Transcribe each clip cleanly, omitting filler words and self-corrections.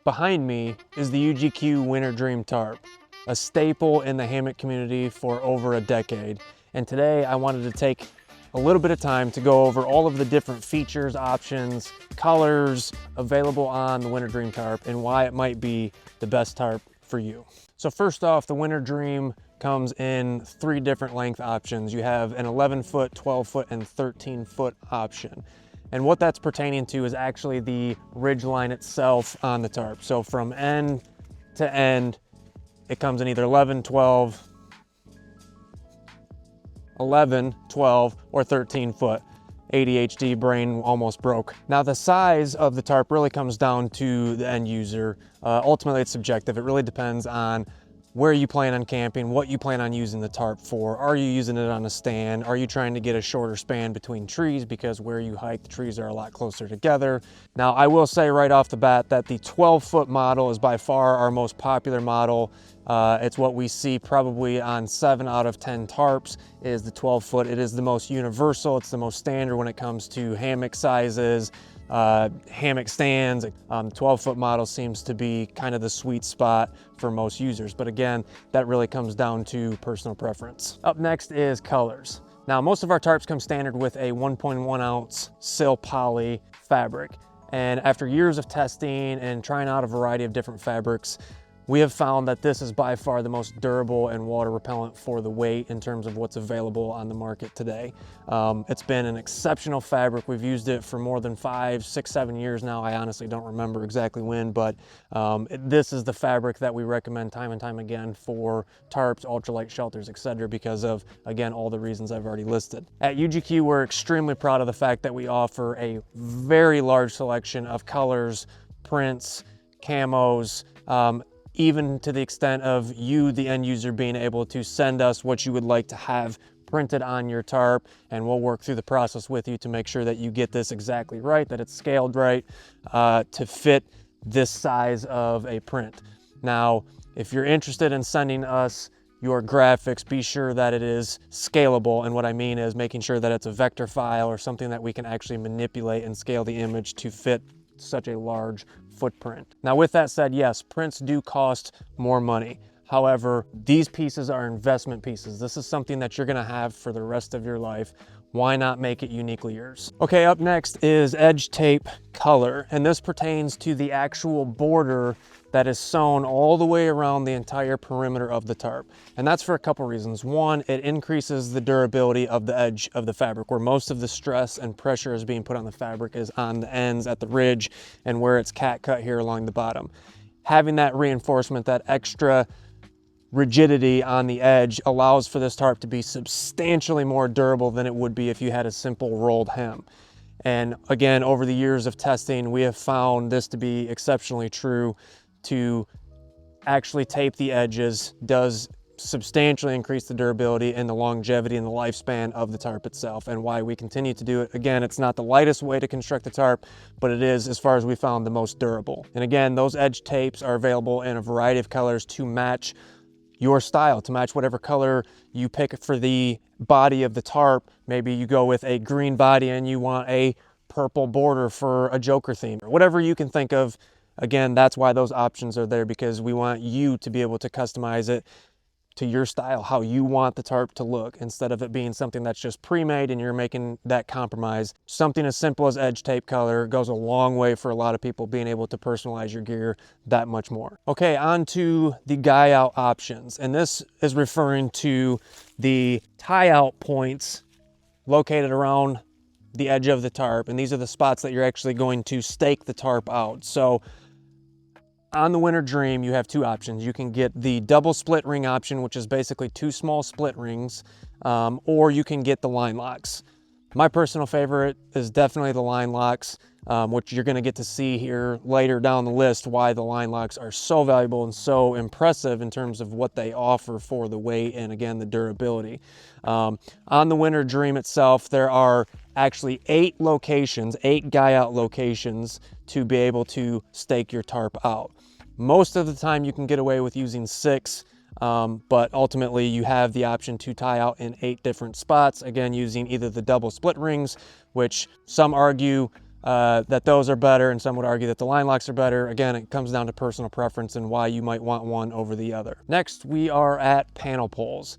Behind me is the UGQ WinterDream Tarp, a staple in the hammock community for over a decade. And today I wanted to take a little bit of time to go over all of the different features, options, colors available on the WinterDream Tarp and why it might be the best tarp for you. So first off, the WinterDream comes in 3 different length options. You have an 11-foot, 12-foot, and 13-foot option. And what that's pertaining to is actually the ridge line itself on the tarp. So from end to end, it comes in either 11, 12, or 13 foot. ADHD brain almost broke. Now the size of the tarp really comes down to the end user. Ultimately it's subjective. It really depends on where you plan on camping, what you plan on using the tarp for. Are you using it on a stand? Are you trying to get a shorter span between trees because where you hike, the trees are a lot closer together? Now, I will say right off the bat that the 12-foot model is by far our most popular model. It's what we see probably on 7 out of 10 tarps is the 12-foot. It is the most universal. It's the most standard when it comes to hammock sizes, hammock stands. 12-foot model seems to be kind of the sweet spot for most users. But again, that really comes down to personal preference. Up next is colors. Now, most of our tarps come standard with a 1.1 ounce sil poly fabric. And after years of testing and trying out a variety of different fabrics, we have found that this is by far the most durable and water repellent for the weight in terms of what's available on the market today. It's been an exceptional fabric. We've used it for more than 5, 6, 7 years now. I honestly don't remember exactly when, but this is the fabric that we recommend time and time again for tarps, ultralight shelters, etc., because of, again, all the reasons I've already listed. At UGQ, we're extremely proud of the fact that we offer a very large selection of colors, prints, camos, even to the extent of you, the end user, being able to send us what you would like to have printed on your tarp, and we'll work through the process with you to make sure that you get this exactly right, that it's scaled right to fit this size of a print. Now, if you're interested in sending us your graphics, be sure that it is scalable. And what I mean is making sure that it's a vector file or something that we can actually manipulate and scale the image to fit such a large footprint. Now, with that said, yes, prints do cost more money. However, these pieces are investment pieces. This is something that you're gonna have for the rest of your life. Why not make it uniquely yours? Okay, up next is edge tape color, and this pertains to the actual border that is sewn all the way around the entire perimeter of the tarp. And that's for a couple reasons. One, it increases the durability of the edge of the fabric, where most of the stress and pressure is being put on the fabric is on the ends at the ridge and where it's cat cut here along the bottom. Having that reinforcement, that extra rigidity on the edge allows for this tarp to be substantially more durable than it would be if you had a simple rolled hem. And again, over the years of testing, we have found this to be exceptionally true. To actually tape the edges does substantially increase the durability and the longevity and the lifespan of the tarp itself, and why we continue to do it. Again, it's not the lightest way to construct a tarp, but it is, as far as we found, the most durable. And again, those edge tapes are available in a variety of colors to match your style, to match whatever color you pick for the body of the tarp. Maybe you go with a green body and you want a purple border for a Joker theme, or whatever you can think of. Again, that's why those options are there, because we want you to be able to customize it to your style, how you want the tarp to look, instead of it being something that's just pre-made and you're making that compromise. Something as simple as edge tape color goes a long way for a lot of people, being able to personalize your gear that much more. Okay, on to the guy out options. And this is referring to the tie out points located around the edge of the tarp. And these are the spots that you're actually going to stake the tarp out. So on the WinterDream, you have 2 options. You can get the double split ring option, which is basically 2 small split rings, or you can get the line locks. My personal favorite is definitely the line locks, which you're gonna get to see here later down the list, why the line locks are so valuable and so impressive in terms of what they offer for the weight and, again, the durability. On the WinterDream itself, there are actually 8 locations, 8 guy out locations to be able to stake your tarp out. Most of the time you can get away with using 6, but ultimately you have the option to tie out in 8 different spots, again using either the double split rings, which some argue that those are better, and some would argue that the line locks are better. Again, it comes down to personal preference and why you might want one over the other. Next, we are at panel poles.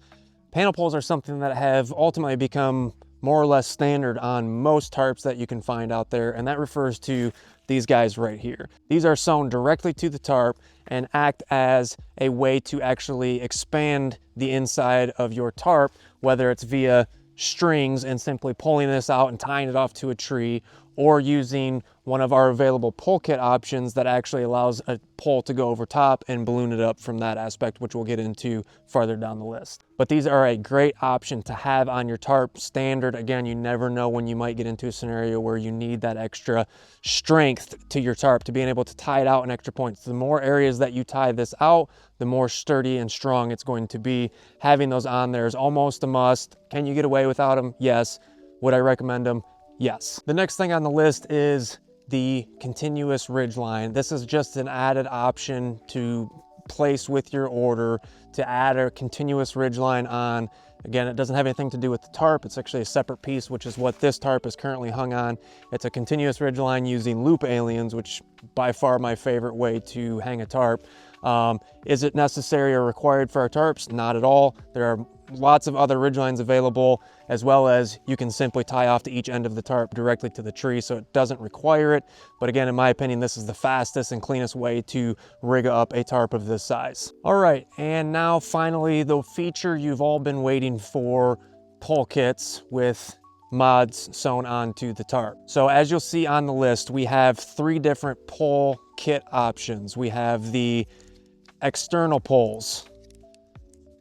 Panel poles are something that have ultimately become more or less standard on most tarps that you can find out there, and that refers to these guys right here. These are sewn directly to the tarp and act as a way to actually expand the inside of your tarp, whether it's via strings and simply pulling this out and tying it off to a tree, or using one of our available pole kit options that actually allows a pole to go over top and balloon it up from that aspect, which we'll get into farther down the list. But these are a great option to have on your tarp standard. Again, you never know when you might get into a scenario where you need that extra strength to your tarp to being able to tie it out in extra points. The more areas that you tie this out, the more sturdy and strong it's going to be. Having those on there is almost a must. Can you get away without them? Yes. Would I recommend them? Yes. The next thing on the list is the continuous ridge line. This is just an added option to place with your order to add a continuous ridge line on. Again, it doesn't have anything to do with the tarp. It's actually a separate piece, which is what this tarp is currently hung on. It's a continuous ridge line using loop aliens, which by far my favorite way to hang a tarp. Is it necessary or required for our tarps? Not at all. There are lots of other ridge lines available, as well as you can simply tie off to each end of the tarp directly to the tree, so it doesn't require it. But again, in my opinion, this is the fastest and cleanest way to rig up a tarp of this size. All right, and now finally, the feature you've all been waiting for, pole kits with mods sewn onto the tarp. So as you'll see on the list, we have 3 different pole kit options. We have the external poles,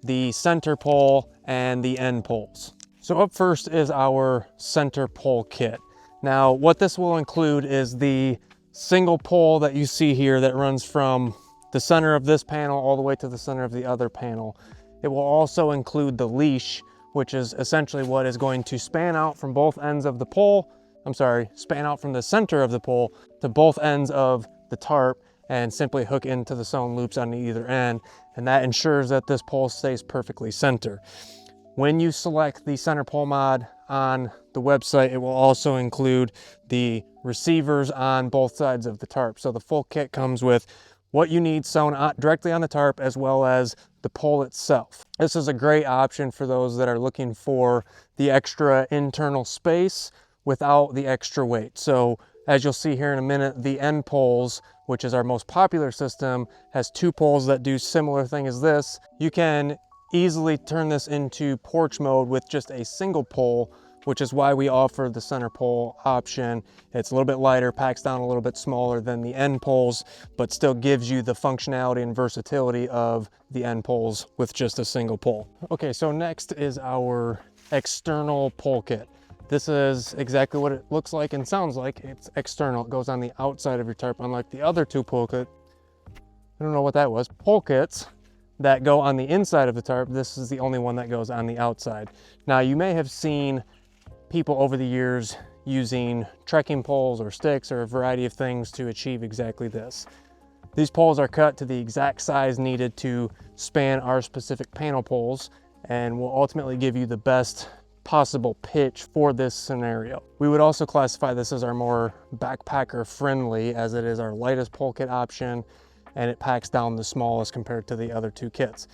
the center pole, and the end poles. So up first is our center pole kit. Now what this will include is the single pole that you see here that runs from the center of this panel all the way to the center of the other panel. It will also include the leash, which is essentially what is going to span out from both ends of the pole. Span out from the center of the pole to both ends of the tarp and simply hook into the sewn loops on either end. And that ensures that this pole stays perfectly center. When you select the center pole mod on the website, it will also include the receivers on both sides of the tarp. So the full kit comes with what you need sewn directly on the tarp, as well as the pole itself. This is a great option for those that are looking for the extra internal space without the extra weight. So as you'll see here in a minute, the end poles, which is our most popular system, has 2 poles that do similar thing as this. You can easily turn this into porch mode with just a single pole, which is why we offer the center pole option. It's a little bit lighter, packs down a little bit smaller than the end poles, but still gives you the functionality and versatility of the end poles with just a single pole. Okay, so next is our external pole kit. This is exactly what it looks like and sounds like. It's external. It goes on the outside of your tarp, unlike the other 2 pole kits. I don't know what that was. Pole kits that go on the inside of the tarp. This is the only one that goes on the outside. Now, you may have seen people over the years using trekking poles or sticks or a variety of things to achieve exactly this. These poles are cut to the exact size needed to span our specific panel poles and will ultimately give you the best possible pitch for this scenario. We would also classify this as our more backpacker friendly, as it is our lightest pole kit option and it packs down the smallest compared to the other 2 kits.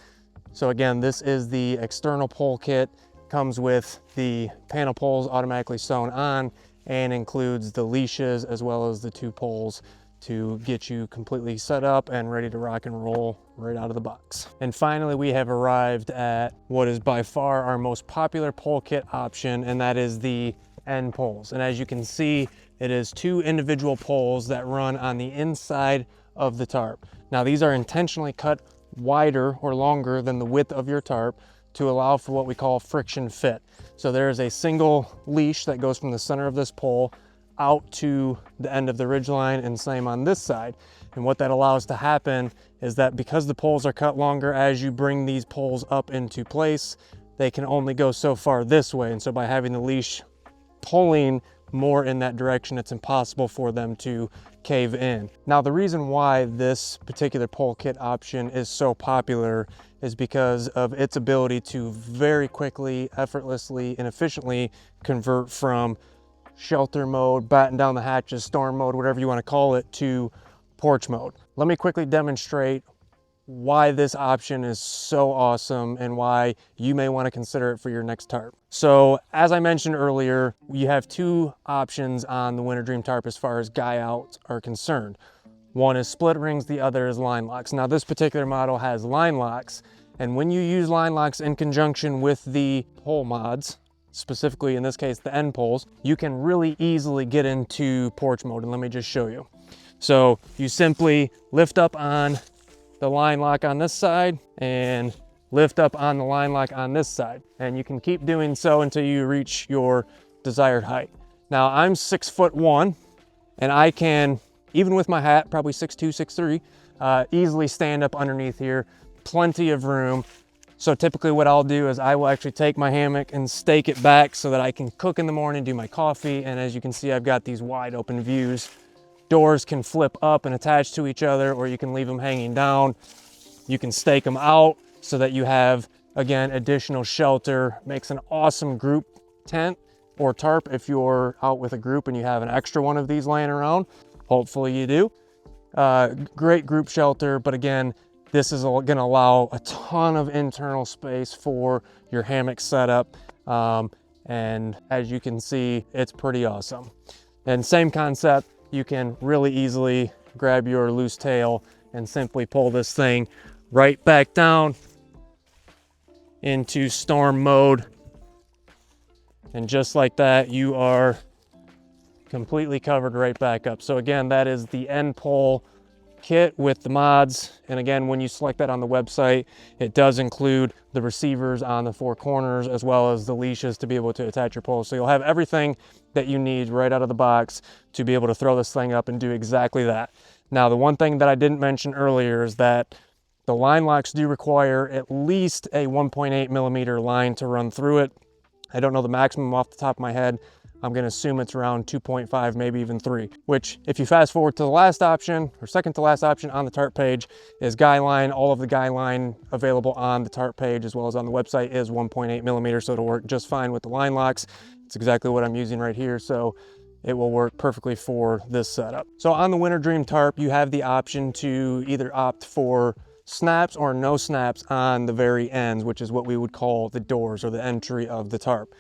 So again, this is the external pole kit, comes with the panel poles automatically sewn on and includes the leashes as well as the 2 poles to get you completely set up and ready to rock and roll right out of the box. And finally, we have arrived at what is by far our most popular pole kit option, and that is the end poles. And as you can see, it is 2 individual poles that run on the inside of the tarp. Now, these are intentionally cut wider or longer than the width of your tarp to allow for what we call friction fit. So there is a single leash that goes from the center of this pole out to the end of the ridge line, and same on this side. And what that allows to happen is that because the poles are cut longer, as you bring these poles up into place, they can only go so far this way. And so by having the leash pulling more in that direction, it's impossible for them to cave in. Now, the reason why this particular pole kit option is so popular is because of its ability to very quickly, effortlessly, and efficiently convert from shelter mode, batten down the hatches, storm mode, whatever you want to call it, to porch mode. Let me quickly demonstrate why this option is so awesome and why you may want to consider it for your next tarp. So as I mentioned earlier, you have two options on the WinterDream Tarp as far as guy outs are concerned. One is split rings, the other is line locks. Now this particular model has line locks, and when you use line locks in conjunction with the pole mods, specifically in this case the end poles, you can really easily get into porch mode. And let me just show you. So you simply lift up on the line lock on this side and lift up on the line lock on this side. And you can keep doing so until you reach your desired height. Now I'm 6'1", and I can, even with my hat, probably 6'2", 6'3", easily stand up underneath here, plenty of room. So typically what I'll do is I will actually take my hammock and stake it back so that I can cook in the morning, do my coffee. And as you can see, I've got these wide open views. Doors can flip up and attach to each other, or you can leave them hanging down. You can stake them out so that you have, again, additional shelter. Makes an awesome group tent or tarp if you're out with a group and you have an extra one of these laying around. Hopefully you do. Great group shelter, but again, this is going to allow a ton of internal space for your hammock setup. And as you can see, it's pretty awesome. And same concept, you can really easily grab your loose tail and simply pull this thing right back down into storm mode. And just like that, you are completely covered right back up. So again, that is the end pole kit with the mods. And again, when you select that on the website, it does include the receivers on the four corners as well as the leashes to be able to attach your poles. So you'll have everything that you need right out of the box to be able to throw this thing up and do exactly that. Now, the one thing that I didn't mention earlier is that the line locks do require at least a 1.8 millimeter line to run through it. I don't know the maximum off the top of my head. I'm going to assume it's around 2.5, maybe even 3, which if you fast forward to the last option or second to last option on the tarp page is guy line. All of the guy line available on the tarp page as well as on the website is 1.8 millimeters, so it'll work just fine with the line locks. It's exactly what I'm using right here, so it will work perfectly for this setup. So on the WinterDream Tarp, you have the option to either opt for snaps or no snaps on the very ends, which is what we would call the doors or the entry of the tarp.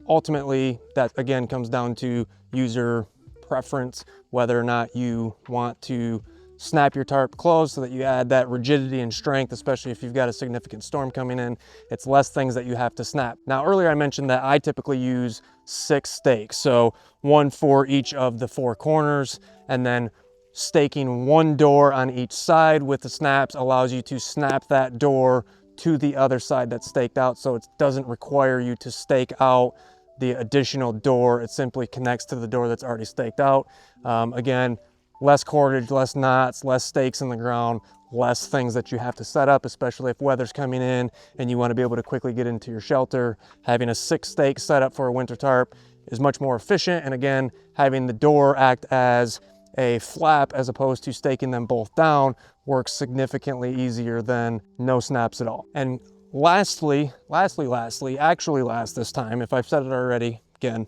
Ultimately, that again comes down to user preference, whether or not you want to snap your tarp closed so that you add that rigidity and strength, especially if you've got a significant storm coming in. It's less things that you have to snap. Now, earlier I mentioned that I typically use 6 stakes, so one for each of the 4 corners, and then staking one door on each side with the snaps allows you to snap that door to the other side that's staked out, so it doesn't require you to stake out the additional door. It simply connects to the door that's already staked out. Again, less cordage, less knots, less stakes in the ground, less things that you have to set up, especially if weather's coming in and you want to be able to quickly get into your shelter. Having a 6 stake set up for a winter tarp is much more efficient, and again, having the door act as a flap as opposed to staking them both down works significantly easier than no snaps at all. And lastly, actually last this time, if I've said it already, again,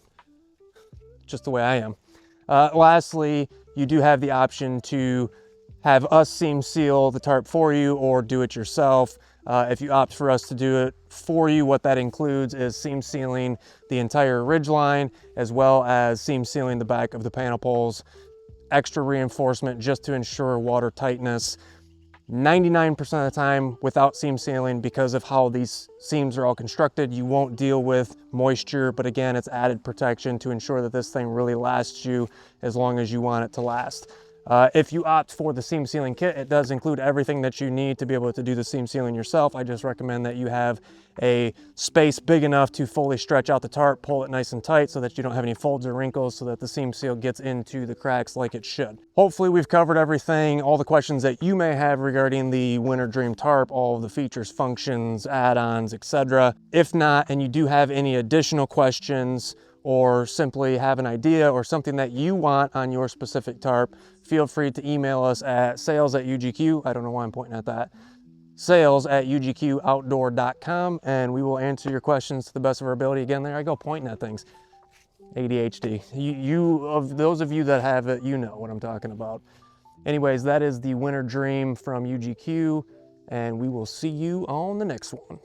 just the way I am. Lastly, you do have the option to have us seam seal the tarp for you or do it yourself. If you opt for us to do it for you, what that includes is seam sealing the entire ridge line as well as seam sealing the back of the panel poles. Extra reinforcement just to ensure water tightness. 99% of the time without seam sealing, because of how these seams are all constructed, you won't deal with moisture, but again, it's added protection to ensure that this thing really lasts you as long as you want it to last. If you opt for the seam sealing kit, it does include everything that you need to be able to do the seam sealing yourself. I just recommend that you have a space big enough to fully stretch out the tarp, pull it nice and tight so that you don't have any folds or wrinkles, so that the seam seal gets into the cracks like it should. Hopefully we've covered everything, all the questions that you may have regarding the WinterDream Tarp, all of the features, functions, add-ons, etc. If not, and you do have any additional questions or simply have an idea or something that you want on your specific tarp, feel free to email us at sales@UGQ. I don't know why I'm pointing at that. sales@UGQoutdoor.com, and we will answer your questions to the best of our ability. Again, there I go pointing at things. ADHD. Of those of you that have it, you know what I'm talking about. Anyways, that is the Winter Dream from UGQ, and we will see you on the next one.